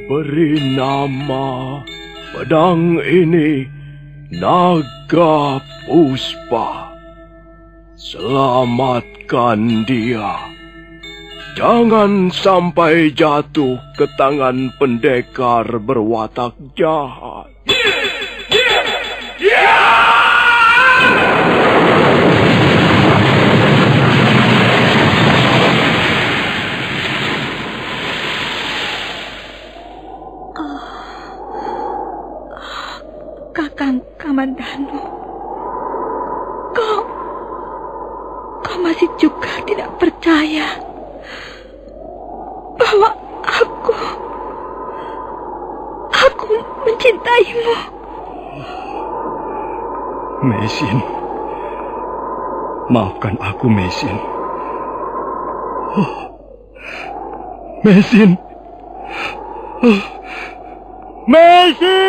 Beri nama pedang ini Naga Puspa. Selamatkan dia. Jangan sampai jatuh ke tangan pendekar berwatak jahat. Kakang Kamandanu, kau masih juga tidak percaya bahwa aku mencintaimu. Mesin, maafkan aku, Mesin. Mesin. Mesin!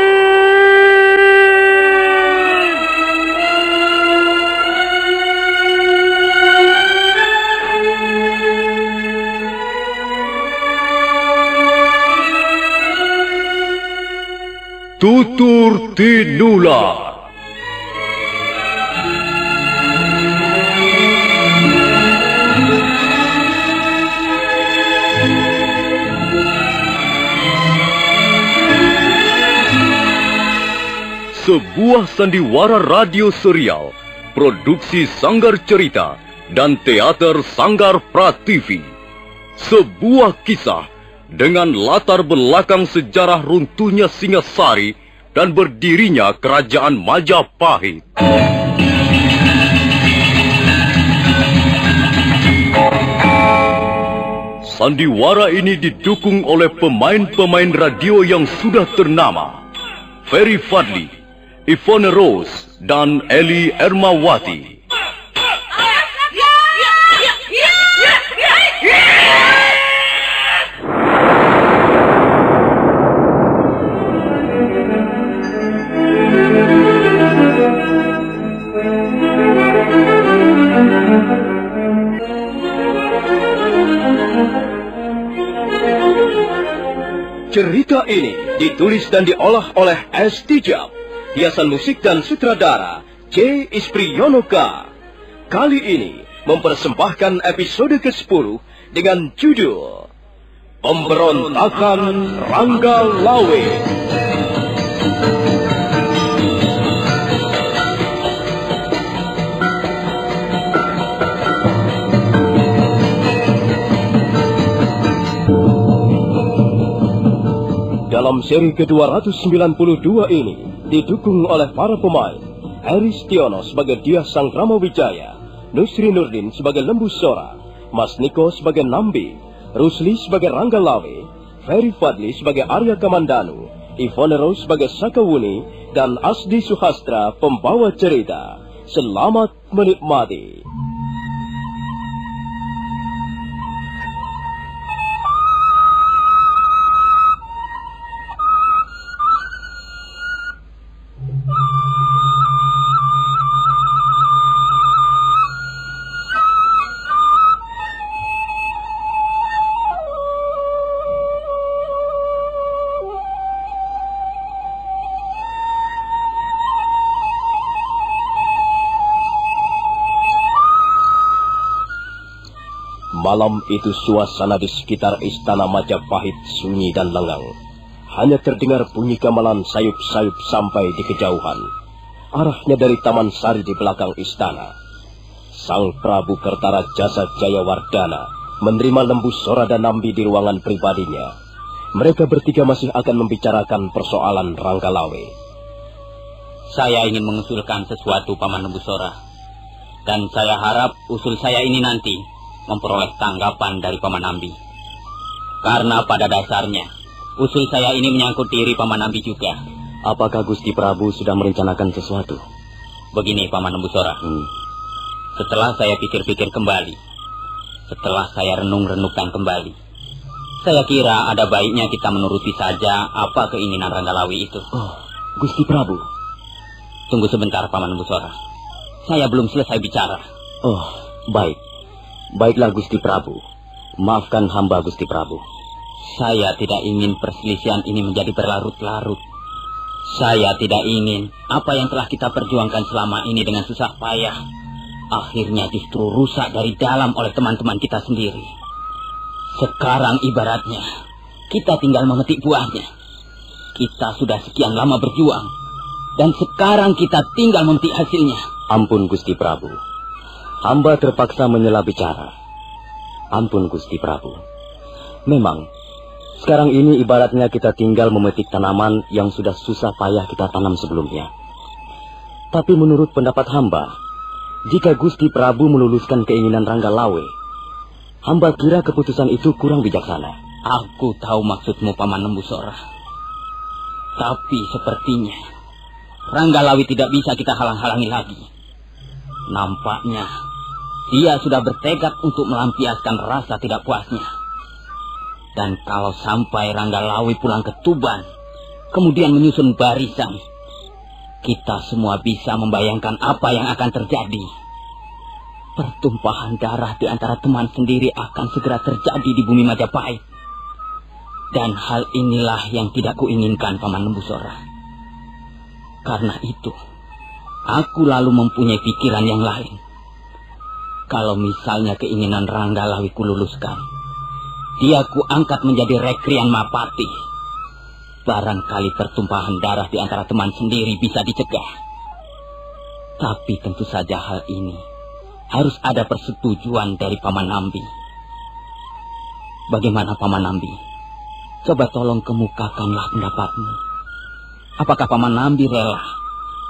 Tutur Tinular. Sebuah sandiwara radio serial, produksi Sanggar Cerita dan Teater Sanggar Prativi. Sebuah kisah dengan latar belakang sejarah runtuhnya Singasari dan berdirinya Kerajaan Majapahit. Sandiwara ini didukung oleh pemain-pemain radio yang sudah ternama. Ferry Fadli, Yvonne Rose, dan Eli Ermawati. Cerita ini ditulis dan diolah oleh S. Tijab. Hiasan musik dan sutradara C. Ispriyonoka. Kali ini mempersembahkan episode ke-10 dengan judul Pemberontakan Rangga Lawe. Dalam seri ke-292 ini didukung oleh para pemain Heri Stiono sebagai Dyah Sang Ramawijaya, Nusri Nurdin sebagai Lembu Sora, Mas Niko sebagai Nambi, Rusli sebagai Rangga Lawe, Ferry Fadli sebagai Arya Kamandanu, Yvonne Rose sebagai Sakawuni, dan Asdi Suhastra pembawa cerita. Selamat menikmati. Malam itu suasana di sekitar istana Majapahit sunyi dan lengang. Hanya terdengar bunyi gamelan sayup-sayup sampai di kejauhan. Arahnya dari Taman Sari di belakang istana. Sang Prabu Kertara Jasa Jayawardana menerima Lembu Sora dan Nambi di ruangan pribadinya. Mereka bertiga masih akan membicarakan persoalan Rangga Lawe. Saya ingin mengusulkan sesuatu, Paman Lembu Sora. Dan saya harap usul saya ini nanti memperoleh tanggapan dari Paman Nambi. Karena pada dasarnya, usul saya ini menyangkut diri Paman Nambi juga. Apakah Gusti Prabu sudah merencanakan sesuatu? Begini, Paman Lembu Sora. Setelah saya pikir-pikir kembali, setelah saya renung-renungkan kembali, saya kira ada baiknya kita menuruti saja apa keinginan Rangga Lawe itu. Oh, Gusti Prabu. Tunggu sebentar, Paman Lembu Sora. Saya belum selesai bicara. Oh, baik. Baiklah Gusti Prabu. Maafkan hamba Gusti Prabu. Saya tidak ingin perselisihan ini menjadi berlarut-larut. Saya tidak ingin apa yang telah kita perjuangkan selama ini dengan susah payah akhirnya justru rusak dari dalam oleh teman-teman kita sendiri. Sekarang ibaratnya kita tinggal memetik buahnya. Kita sudah sekian lama berjuang, dan sekarang kita tinggal memetik hasilnya. Ampun Gusti Prabu, hamba terpaksa menyela bicara. Ampun Gusti Prabu. Memang sekarang ini ibaratnya kita tinggal memetik tanaman yang sudah susah payah kita tanam sebelumnya. Tapi menurut pendapat hamba, jika Gusti Prabu meluluskan keinginan Ranggalawe, hamba kira keputusan itu kurang bijaksana. Aku tahu maksudmu, Paman Lembusora. Tapi sepertinya Ranggalawe tidak bisa kita halang-halangi lagi. Nampaknya dia sudah bertekad untuk melampiaskan rasa tidak puasnya. Dan kalau sampai Ranggalawe pulang ke Tuban, kemudian menyusun barisan, kita semua bisa membayangkan apa yang akan terjadi. Pertumpahan darah di antara teman sendiri akan segera terjadi di bumi Majapahit. Dan hal inilah yang tidak kuinginkan, Paman Lembusora. Karena itu, aku lalu mempunyai pikiran yang lain. Kalau misalnya keinginan Ranggalawe kululuskan, dia kuangkat menjadi Rekrian Mapati. Barangkali pertumpahan darah di antara teman sendiri bisa dicegah. Tapi tentu saja hal ini harus ada persetujuan dari Paman Nambi. Bagaimana Paman Nambi? Coba tolong kemukakanlah pendapatmu. Apakah Paman Nambi rela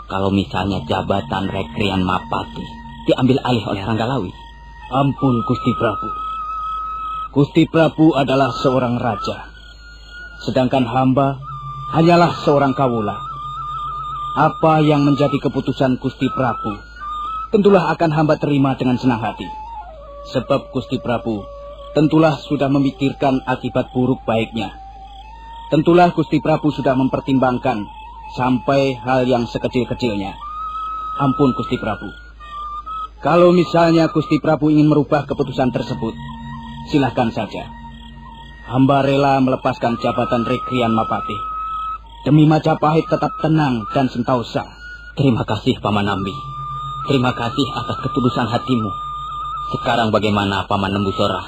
kalau misalnya jabatan Rekrian Mapati diambil alih oleh Ranggalawe? Ampun Gusti Prabu. Gusti Prabu adalah seorang raja, sedangkan hamba hanyalah seorang kawula. Apa yang menjadi keputusan Gusti Prabu, tentulah akan hamba terima dengan senang hati. Sebab Gusti Prabu tentulah sudah memikirkan akibat buruk baiknya. Tentulah Gusti Prabu sudah mempertimbangkan sampai hal yang sekecil-kecilnya. Ampun Gusti Prabu. Kalau misalnya Gusti Prabu ingin merubah keputusan tersebut, silahkan saja. Hamba rela melepaskan jabatan Rekrian Mapati demi Majapahit tetap tenang dan sentosa. Terima kasih Paman Nambi. Terima kasih atas ketulusan hatimu. Sekarang bagaimana Paman Lembusora?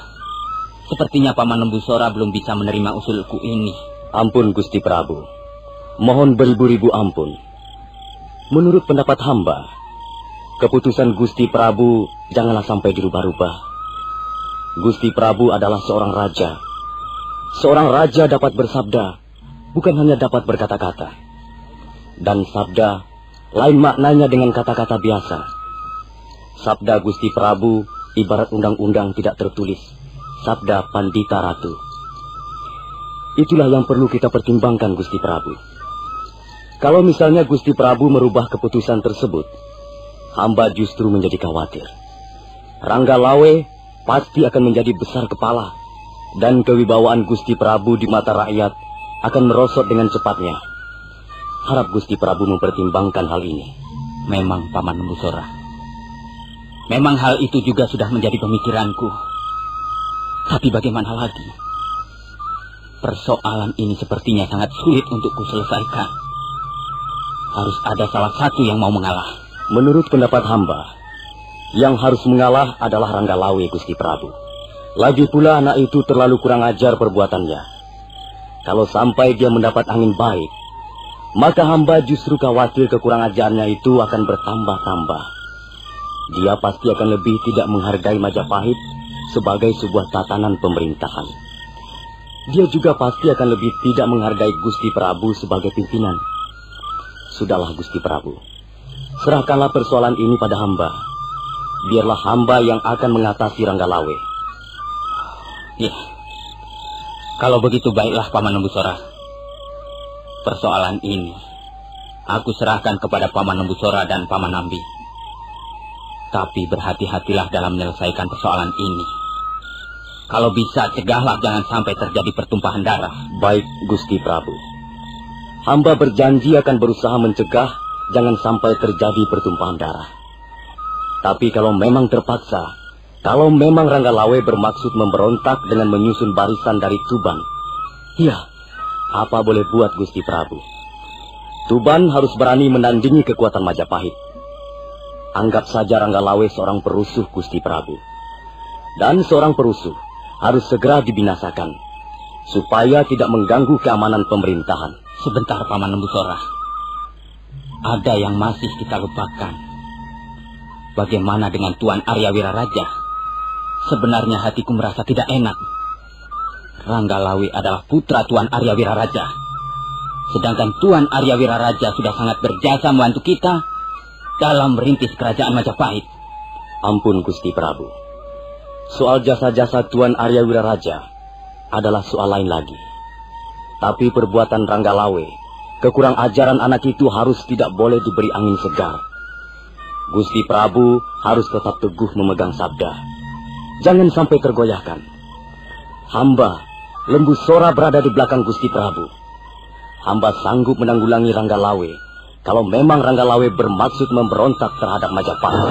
Sepertinya Paman Lembusora belum bisa menerima usulku ini. Ampun Gusti Prabu, mohon beribu-ribu ampun. Menurut pendapat hamba, keputusan Gusti Prabu janganlah sampai dirubah-rubah. Gusti Prabu adalah seorang raja. Seorang raja dapat bersabda, bukan hanya dapat berkata-kata. Dan sabda lain maknanya dengan kata-kata biasa. Sabda Gusti Prabu ibarat undang-undang tidak tertulis, sabda Pandita Ratu. Itulah yang perlu kita pertimbangkan Gusti Prabu. Kalau misalnya Gusti Prabu merubah keputusan tersebut, hamba justru menjadi khawatir. Ranggalawe pasti akan menjadi besar kepala, dan kewibawaan Gusti Prabu di mata rakyat akan merosot dengan cepatnya. Harap Gusti Prabu mempertimbangkan hal ini. Memang Paman Lembusora. Memang hal itu juga sudah menjadi pemikiranku. Tapi bagaimana lagi? Persoalan ini sepertinya sangat sulit untuk kuselesaikan. Harus ada salah satu yang mau mengalah. Menurut pendapat hamba, yang harus mengalah adalah Ranggalawe Gusti Prabu. Lagi pula anak itu terlalu kurang ajar perbuatannya. Kalau sampai dia mendapat angin baik, maka hamba justru khawatir kekurangan ajarnya itu akan bertambah-tambah. Dia pasti akan lebih tidak menghargai Majapahit sebagai sebuah tatanan pemerintahan. Dia juga pasti akan lebih tidak menghargai Gusti Prabu sebagai pimpinan. Sudahlah Gusti Prabu, serahkanlah persoalan ini pada hamba. Biarlah hamba yang akan mengatasi Ranggalawe. Ya, kalau begitu baiklah Paman Lembusora. Persoalan ini aku serahkan kepada Paman Lembusora dan Paman Nambi. Tapi berhati-hatilah dalam menyelesaikan persoalan ini. Kalau bisa, cegahlah jangan sampai terjadi pertumpahan darah. Baik, Gusti Prabu. Hamba berjanji akan berusaha mencegah jangan sampai terjadi pertumpahan darah. Tapi kalau memang terpaksa, kalau memang Ranggalawe bermaksud memberontak dengan menyusun barisan dari Tuban Ya, apa boleh buat Gusti Prabu. Tuban harus berani menandingi kekuatan Majapahit. Anggap saja Ranggalawe seorang perusuh Gusti Prabu. Dan seorang perusuh harus segera dibinasakan, supaya tidak mengganggu keamanan pemerintahan. Sebentar, Paman Lembusora. Ada yang masih kita lupakan. Bagaimana dengan Tuan Arya Wiraraja? Sebenarnya hatiku merasa tidak enak. Ranggalawe adalah putra Tuan Arya Wiraraja. Sedangkan Tuan Arya Wiraraja sudah sangat berjasa membantu kita dalam merintis kerajaan Majapahit. Ampun Gusti Prabu. Soal jasa-jasa Tuan Arya Wiraraja adalah soal lain lagi. Tapi perbuatan Ranggalawe, kekurang ajaran anak itu harus tidak boleh diberi angin segar. Gusti Prabu harus tetap teguh memegang sabda. Jangan sampai tergoyahkan. Hamba, Lembusora berada di belakang Gusti Prabu. Hamba sanggup menanggulangi Ranggalawe kalau memang Ranggalawe bermaksud memberontak terhadap Majapahit.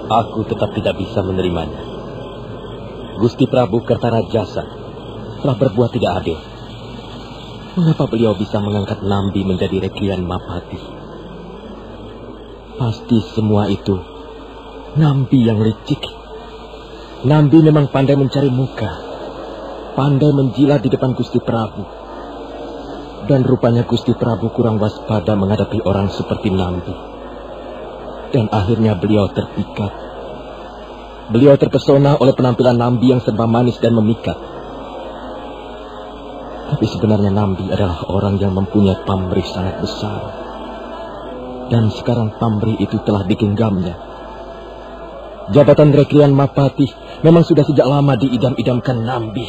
Aku tetap tidak bisa menerimanya. Gusti Prabu Kertarajasa telah berbuat tidak adil. Mengapa beliau bisa mengangkat Nambi menjadi Reklian Mapati? Pasti semua itu Nambi yang licik. Nambi memang pandai mencari muka, pandai menjilat di depan Gusti Prabu. Dan rupanya Gusti Prabu kurang waspada menghadapi orang seperti Nambi. Dan akhirnya beliau terpikat. Beliau terpesona oleh penampilan Nambi yang serba manis dan memikat. Tapi sebenarnya Nambi adalah orang yang mempunyai pamrih sangat besar. Dan sekarang pamrih itu telah digenggamnya. Jabatan Reklian Mapati memang sudah sejak lama diidam-idamkan Nambi.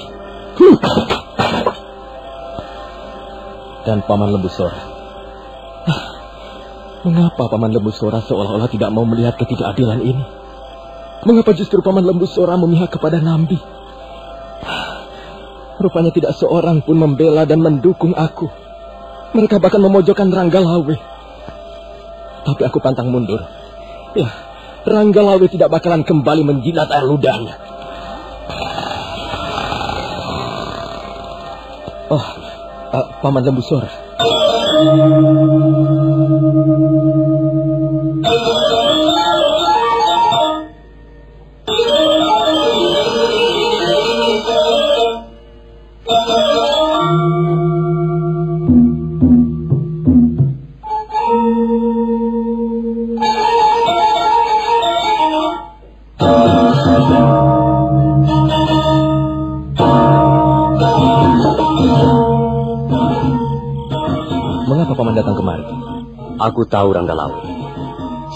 Dan Paman Lembusora. Mengapa Paman Lembusora seolah-olah tidak mau melihat ketidakadilan ini? Mengapa justru Paman Lembusora memihak kepada Nambi? Rupanya tidak seorang pun membela dan mendukung aku. Mereka bahkan memojokkan Ranggalawe. Tapi aku pantang mundur. Ya, Ranggalawe tidak bakalan kembali menjilat air ludahnya. Paman Lembusora. Datang kemari. Aku tahu Ranggalawe.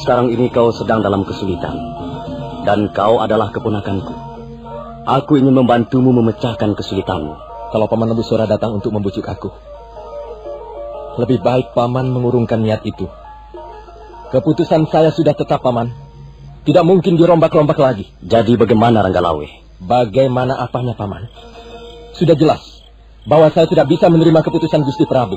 Sekarang ini kau sedang dalam kesulitan. Dan kau adalah keponakanku. Aku ingin membantumu memecahkan kesulitanmu. Kalau Paman Lembusora datang untuk membujuk aku, lebih baik Paman mengurungkan niat itu. Keputusan saya sudah tetap, Paman. Tidak mungkin dirombak-rombak lagi. Jadi bagaimana Ranggalawe? Bagaimana apanya, Paman? Sudah jelas bahwa saya tidak bisa menerima keputusan Gusti Prabu.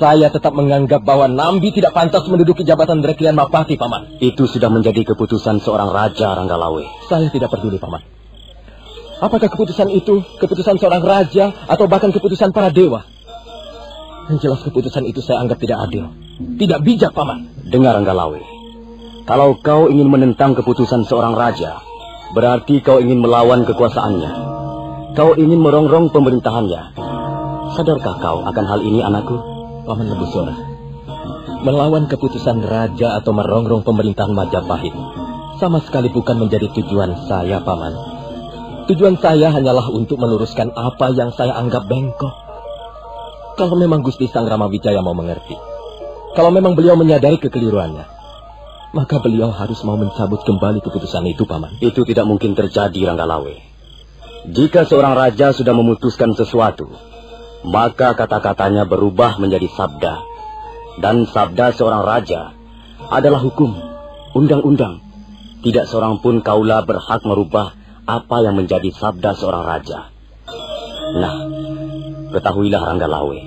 Saya tetap menganggap bahwa Nambi tidak pantas menduduki jabatan Reklian Mapati, Paman. Itu sudah menjadi keputusan seorang raja, Ranggalawe. Saya tidak peduli, Paman. Apakah keputusan itu keputusan seorang raja atau bahkan keputusan para dewa? Yang jelas keputusan itu saya anggap tidak adil. Tidak bijak, Paman. Dengar, Ranggalawe. Kalau kau ingin menentang keputusan seorang raja, berarti kau ingin melawan kekuasaannya. Kau ingin merongrong pemerintahannya. Sadarkah kau akan hal ini, anakku? Paman Lembusora, melawan keputusan raja atau merongrong pemerintahan Majapahit sama sekali bukan menjadi tujuan saya, Paman. Tujuan saya hanyalah untuk meluruskan apa yang saya anggap bengkok. Kalau memang Gusti Sang Ramawijaya mau mengerti, kalau memang beliau menyadari kekeliruannya, maka beliau harus mau mencabut kembali keputusan itu, Paman. Itu tidak mungkin terjadi, Ranggalawe. Jika seorang raja sudah memutuskan sesuatu, maka kata-katanya berubah menjadi sabda. Dan sabda seorang raja adalah hukum, undang-undang. Tidak seorang pun kaula berhak merubah apa yang menjadi sabda seorang raja. Nah, ketahuilah Ranggalawe,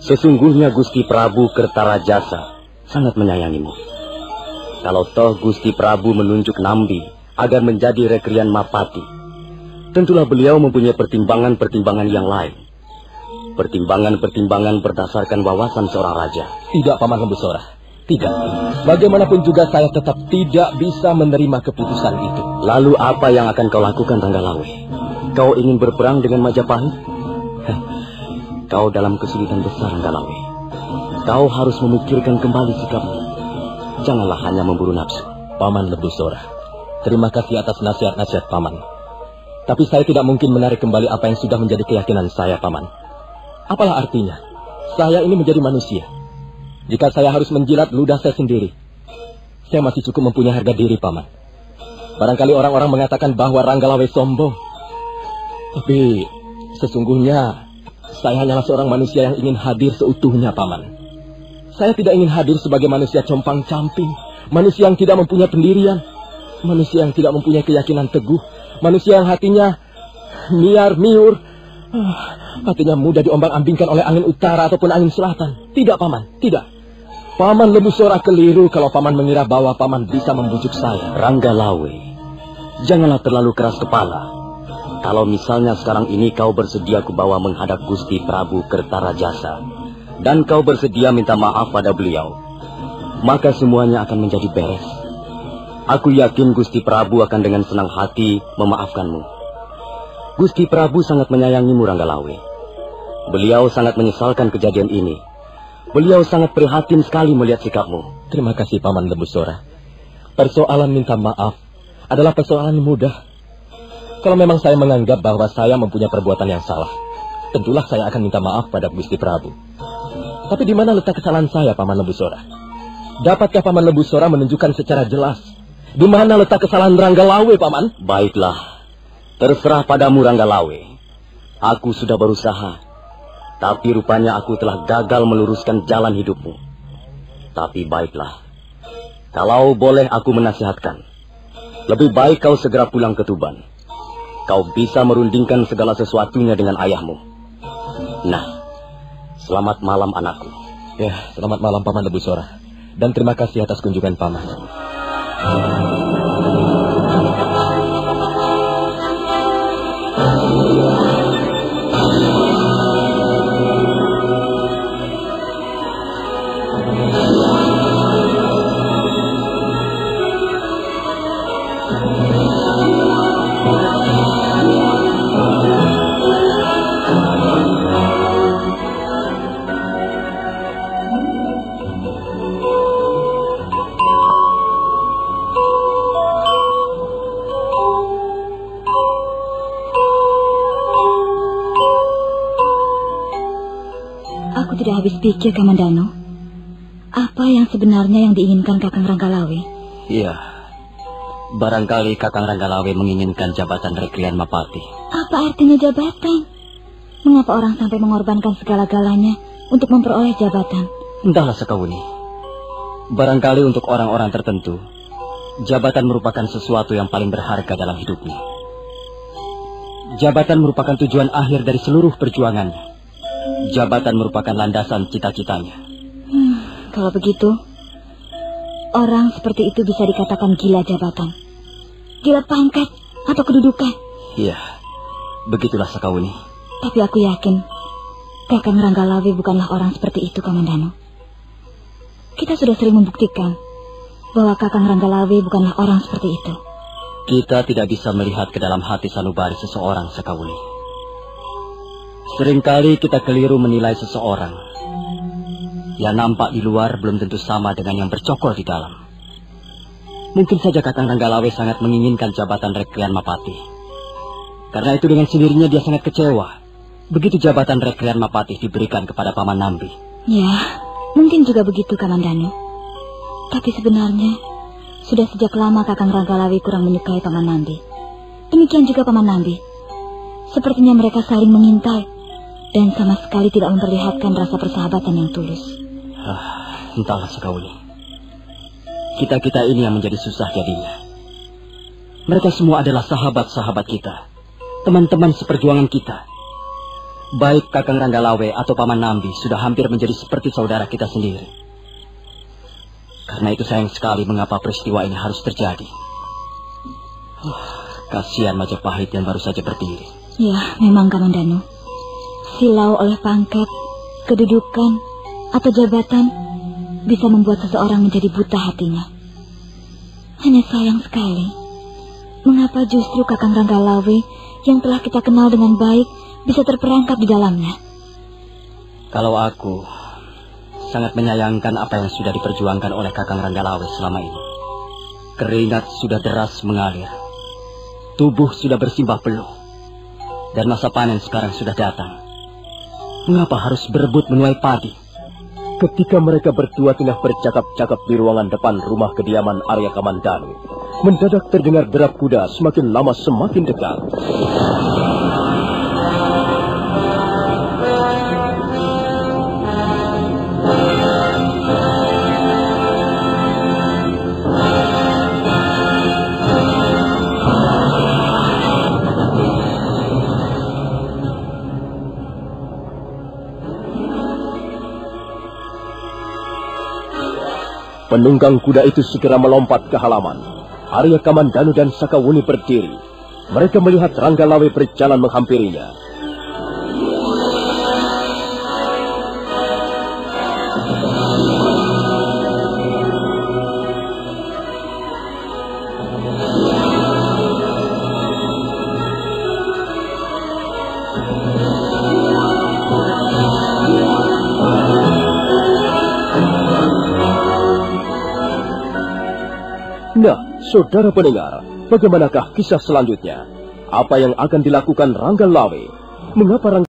sesungguhnya Gusti Prabu Kertarajasa sangat menyayangimu. Kalau toh Gusti Prabu menunjuk Nambi agar menjadi Rekrian Mapati, tentulah beliau mempunyai pertimbangan-pertimbangan yang lain. Pertimbangan-pertimbangan berdasarkan wawasan seorang raja. Tidak, Paman Lembusora. Tidak. Bagaimanapun juga saya tetap tidak bisa menerima keputusan itu. Lalu apa yang akan kau lakukan, Ranggalawe? Kau ingin berperang dengan Majapahit? Kau dalam kesulitan besar, Ranggalawe. Kau harus memikirkan kembali sikapmu. Janganlah hanya memburu nafsu. Paman Lembusora, terima kasih atas nasihat-nasihat Paman. Tapi saya tidak mungkin menarik kembali apa yang sudah menjadi keyakinan saya, Paman. Apalah artinya? Saya ini menjadi manusia. Jika saya harus menjilat ludah saya sendiri, saya masih cukup mempunyai harga diri, Paman. Barangkali orang-orang mengatakan bahwa Ranggalawe sombong. Tapi sesungguhnya saya hanyalah seorang manusia yang ingin hadir seutuhnya, Paman. Saya tidak ingin hadir sebagai manusia compang-camping, manusia yang tidak mempunyai pendirian, manusia yang tidak mempunyai keyakinan teguh, manusia yang hatinya miar-miur, hatinya mudah diombang-ambingkan oleh angin utara ataupun angin selatan. Tidak, Paman, tidak. Paman Lembusora keliru kalau Paman mengira bahwa Paman bisa membujuk saya. Ranggalawe, janganlah terlalu keras kepala. Kalau misalnya sekarang ini kau bersedia kubawa menghadap Gusti Prabu Kertarajasa, dan kau bersedia minta maaf pada beliau, maka semuanya akan menjadi beres. Aku yakin Gusti Prabu akan dengan senang hati memaafkanmu. Gusti Prabu sangat menyayangimu, Ranggalawe. Beliau sangat menyesalkan kejadian ini. Beliau sangat prihatin sekali melihat sikapmu. Terima kasih, Paman Lembusora. Persoalan minta maaf adalah persoalan mudah. Kalau memang saya menganggap bahwa saya mempunyai perbuatan yang salah, tentulah saya akan minta maaf pada Gusti Prabu. Tapi di mana letak kesalahan saya, Paman Lembusora? Dapatkah Paman Lembusora menunjukkan secara jelas di mana letak kesalahan Ranggalawe, Paman? Baiklah, terserah padamu, Ranggalawe. Aku sudah berusaha, tapi rupanya aku telah gagal meluruskan jalan hidupmu. Tapi baiklah, kalau boleh aku menasihatkan, lebih baik kau segera pulang ke Tuban. Kau bisa merundingkan segala sesuatunya dengan ayahmu. Nah, selamat malam anakku. Ya, selamat malam Paman Lembusora. Dan terima kasih atas kunjungan Paman. Aku tidak habis pikir, Kamandano. Apa yang sebenarnya yang diinginkan Kakang Ranggalawe? Iya, barangkali Kakang Ranggalawe menginginkan jabatan Rekrian Mapati. Apa artinya jabatan? Mengapa orang sampai mengorbankan segala-galanya untuk memperoleh jabatan? Entahlah Sekawuni. Barangkali untuk orang-orang tertentu, jabatan merupakan sesuatu yang paling berharga dalam hidupnya. Jabatan merupakan tujuan akhir dari seluruh perjuangannya. Jabatan merupakan landasan cita-citanya. Kalau begitu, orang seperti itu bisa dikatakan gila jabatan, gila pangkat atau kedudukan. Iya, begitulah Sekawuni. Tapi aku yakin Kakang Ranggalawe bukanlah orang seperti itu, Kamandano. Kita sudah sering membuktikan bahwa Kakang Ranggalawe bukanlah orang seperti itu. Kita tidak bisa melihat ke dalam hati sanubari seseorang, Sekawuni. Seringkali kita keliru menilai seseorang. Yang nampak di luar belum tentu sama dengan yang bercokol di dalam. Mungkin saja Kakang Ranggalawe sangat menginginkan jabatan Rekrian Mapati. Karena itu dengan sendirinya dia sangat kecewa begitu jabatan Rekrian Mapati diberikan kepada Paman Nambi. Ya, mungkin juga begitu, Kamandano. Tapi sebenarnya sudah sejak lama Kakang Ranggalawe kurang menyukai Paman Nambi. Demikian juga Paman Nambi. Sepertinya mereka saling mengintai dan sama sekali tidak memperlihatkan rasa persahabatan yang tulus. Entahlah Sekawuni. Kita-kita ini yang menjadi susah jadinya. Mereka semua adalah sahabat-sahabat kita, teman-teman seperjuangan kita. Baik Kakang Ranggalawe atau Paman Nambi sudah hampir menjadi seperti saudara kita sendiri. Karena itu sayang sekali mengapa peristiwa ini harus terjadi. Kasihan Majapahit yang baru saja berdiri. Ya, memang Kamandanu. Silau oleh pangkat, kedudukan, atau jabatan bisa membuat seseorang menjadi buta hatinya. Hanya sayang sekali, mengapa justru Kakang Ranggalawe yang telah kita kenal dengan baik bisa terperangkap di dalamnya? Kalau aku sangat menyayangkan apa yang sudah diperjuangkan oleh Kakang Ranggalawe selama ini. Keringat sudah deras mengalir, tubuh sudah bersimbah peluh, dan masa panen sekarang sudah datang. Mengapa harus berebut menuai padi? Ketika mereka berdua tengah bercakap-cakap di ruangan depan rumah kediaman Arya Kamandanu, mendadak terdengar derap kuda semakin lama semakin dekat. Penunggang kuda itu segera melompat ke halaman. Arya Kamandanu dan Sakawuni berdiri. Mereka melihat Ranggalawe berjalan menghampirinya. Nah, saudara pendengar, bagaimanakah kisah selanjutnya? Apa yang akan dilakukan Ranggalawe? Mengapa